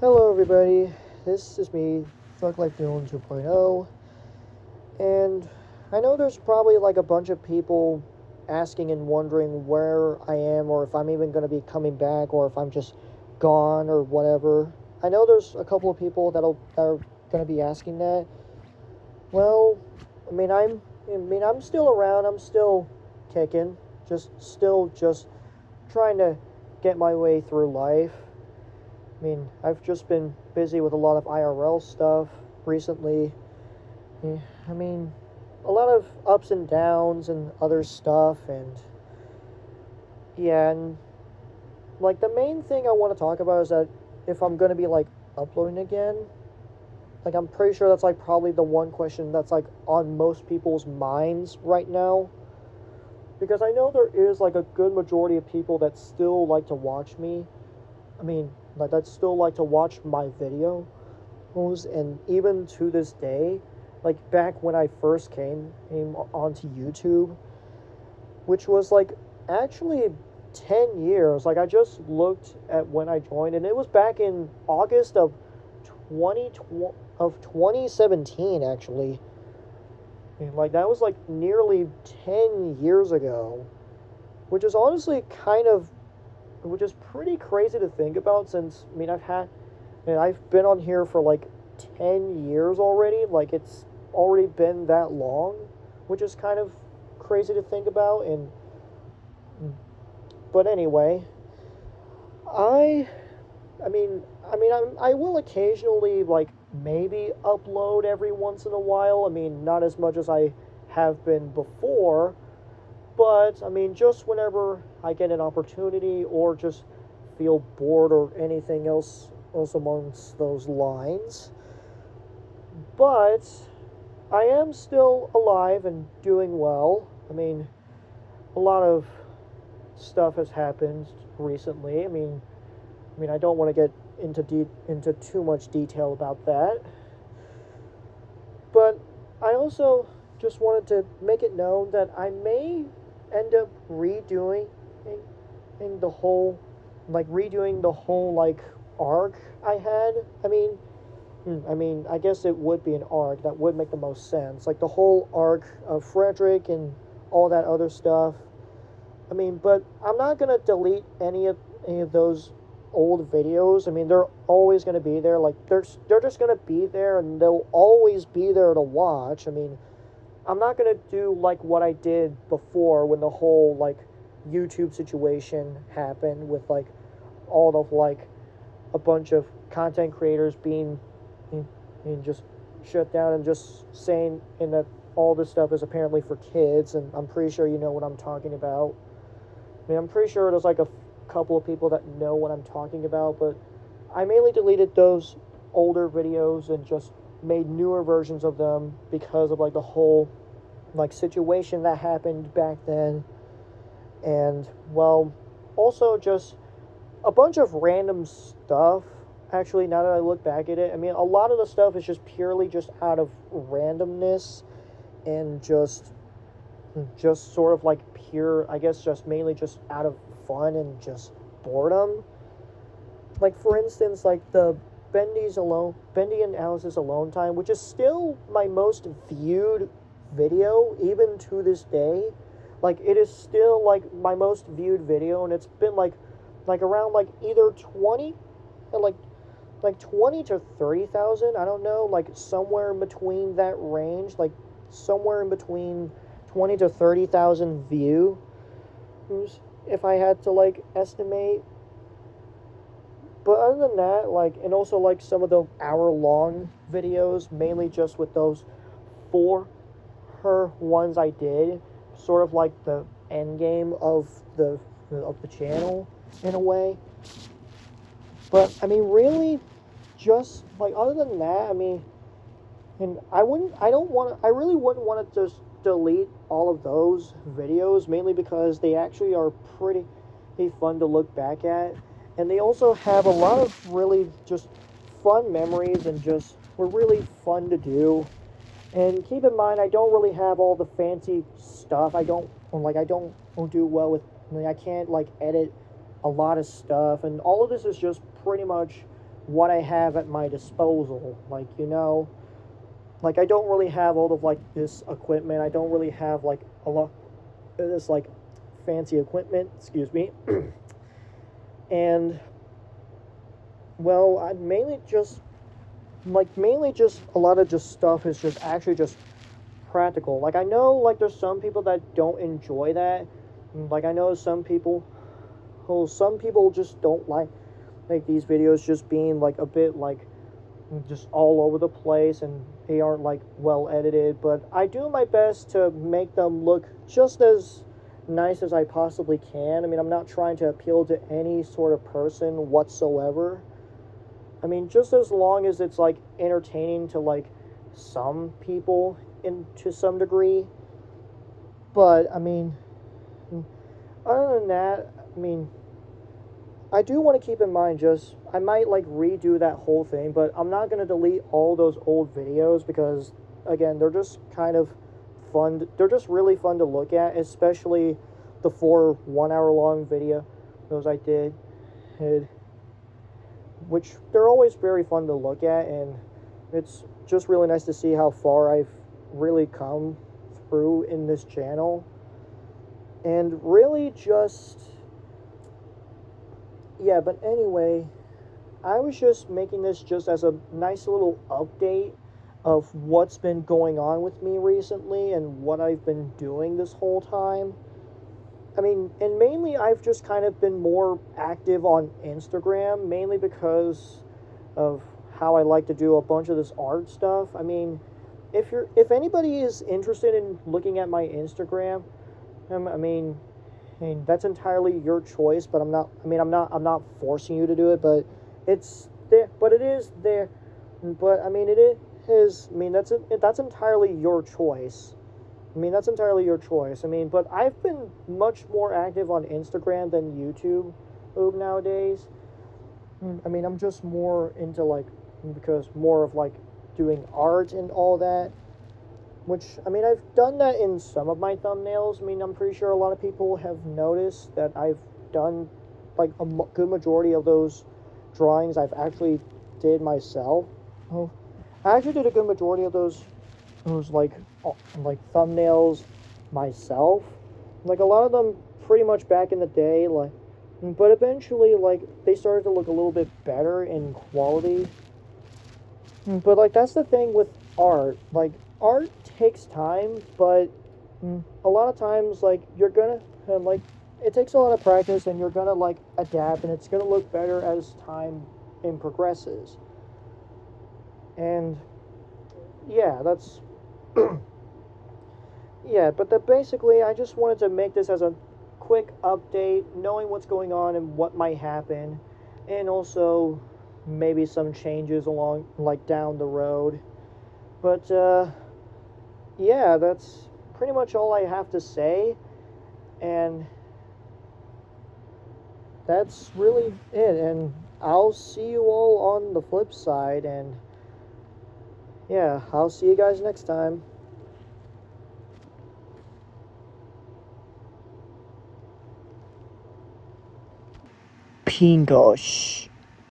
Hello, everybody. This is me, Thug Life Dylan 2.0, and I know there's probably like a bunch of people asking and wondering where I am, or if I'm even going to be coming back, or if I'm just gone, or whatever. I know there's a couple of people that are going to be asking that. Well, I'm still around. I'm still kicking, just trying to get my way through life. I've just been busy with a lot of IRL stuff recently. Eh, I mean, a lot of ups and downs and other stuff, and yeah, and like the main thing I want to talk about is that if I'm gonna be like uploading again, like I'm pretty sure that's like probably the one question that's like on most people's minds right now. Because I know there is like a good majority of people that still like to watch me. I mean, like that still like to watch my videos, and even to this day, like back when I first came onto YouTube, which was like actually 10 years. Like I just looked at when I joined, and it was back in August of 2017 actually. And like that was like nearly 10 years ago, which is honestly which is pretty crazy to think about since I've been on here for like 10 years already. Like it's already been that long, which is kind of crazy to think about. And but anyway, I I will occasionally like maybe upload every once in a while. I mean, not as much as I have been before, but I mean, just whenever I get an opportunity or just feel bored or anything else amongst those lines. But I am still alive and doing well. A lot of stuff has happened recently. I don't want to get into too much detail about that. But I also just wanted to make it known that I may end up the whole redoing the whole like arc I had. I guess it would be an arc that would make the most sense. Like the whole arc of Frederick and all that other stuff. But I'm not gonna delete any of those old videos. They're always gonna be there. Like they're just gonna be there, and they'll always be there to watch. I'm not gonna do like what I did before when the whole like YouTube situation happened with like all of like a bunch of content creators being just shut down and just saying and that all this stuff is apparently for kids, and I'm pretty sure you know what I'm talking about. I'm pretty sure there's like a couple of people that know what I'm talking about, but I mainly deleted those older videos and just made newer versions of them because of like the whole like situation that happened back then. And well, also just a bunch of random stuff. Actually, now that I look back at it, a lot of the stuff is just purely just out of randomness and just sort of like pure, I guess, just mainly just out of fun and just boredom. Like for instance, like the Bendy and Alice's Alone Time, which is still my most viewed video even to this day. Like it is still like my most viewed video, and it's been like around like either 20 and like 20 to 30,000. I don't know, like somewhere in between that range, like somewhere in between 20 to 30,000 views, if I had to like estimate. But other than that, like, and also like some of the hour-long videos, mainly just with those four her ones I did, sort of like the end game of the channel in a way. But really, just like other than that, and I really wouldn't want to just delete all of those videos, mainly because they actually are pretty fun to look back at, and they also have a lot of really just fun memories and just were really fun to do. And keep in mind, I don't really have all the fancy stuff. I don't do well with. I can't like edit a lot of stuff, and all of this is just pretty much what I have at my disposal. Like, like I don't really have all of like this equipment. I don't really have like a lot of this like fancy equipment, excuse me. And well, I mainly just a lot of just stuff is just actually just practical. Like I know like there's some people that don't enjoy that. Like I know some people just don't like these videos just being like a bit like just all over the place and they aren't like well edited, but I do my best to make them look just as nice as I possibly can. I mean, I'm not trying to appeal to any sort of person whatsoever. I mean, just as long as it's like entertaining to like some people in to some degree. But I mean, other than that, I mean, I do want to keep in mind just I might like redo that whole thing, but I'm not going to delete all those old videos because again, they're just kind of fun. They're just really fun to look at, especially the 4 1 hour long video those I did, which they're always very fun to look at, and it's just really nice to see how far I've really come through in this channel. And really just yeah, but anyway, I was just making this just as a nice little update of what's been going on with me recently and what I've been doing this whole time. I mean, and mainly I've just kind of been more active on Instagram, mainly because of how I like to do a bunch of this art stuff. I mean, if anybody is interested in looking at my Instagram, I mean that's entirely your choice, but I'm not forcing you to do it, but it's there, but it is there. But I mean it is I mean that's entirely your choice. I mean, that's entirely your choice. I mean, but I've been much more active on Instagram than YouTube nowadays. I mean, I'm just more into like, because more of like doing art and all that. Which, I mean, I've done that in some of my thumbnails. I mean, I'm pretty sure a lot of people have noticed that I've done like a good majority of those drawings I've actually did myself. Oh, I actually did a good majority of those like thumbnails myself. Like a lot of them pretty much back in the day, like, but eventually like they started to look a little bit better in quality. But like that's the thing with art. Like art takes time, but a lot of times like you're gonna like it takes a lot of practice and you're gonna like adapt and it's gonna look better as time progresses. And yeah, that's yeah, but basically, I just wanted to make this as a quick update, knowing what's going on and what might happen, and also maybe some changes along, like down the road. But, yeah, that's pretty much all I have to say, and that's really it. And I'll see you all on the flip side, and yeah, I'll see you guys next time. Pingosh.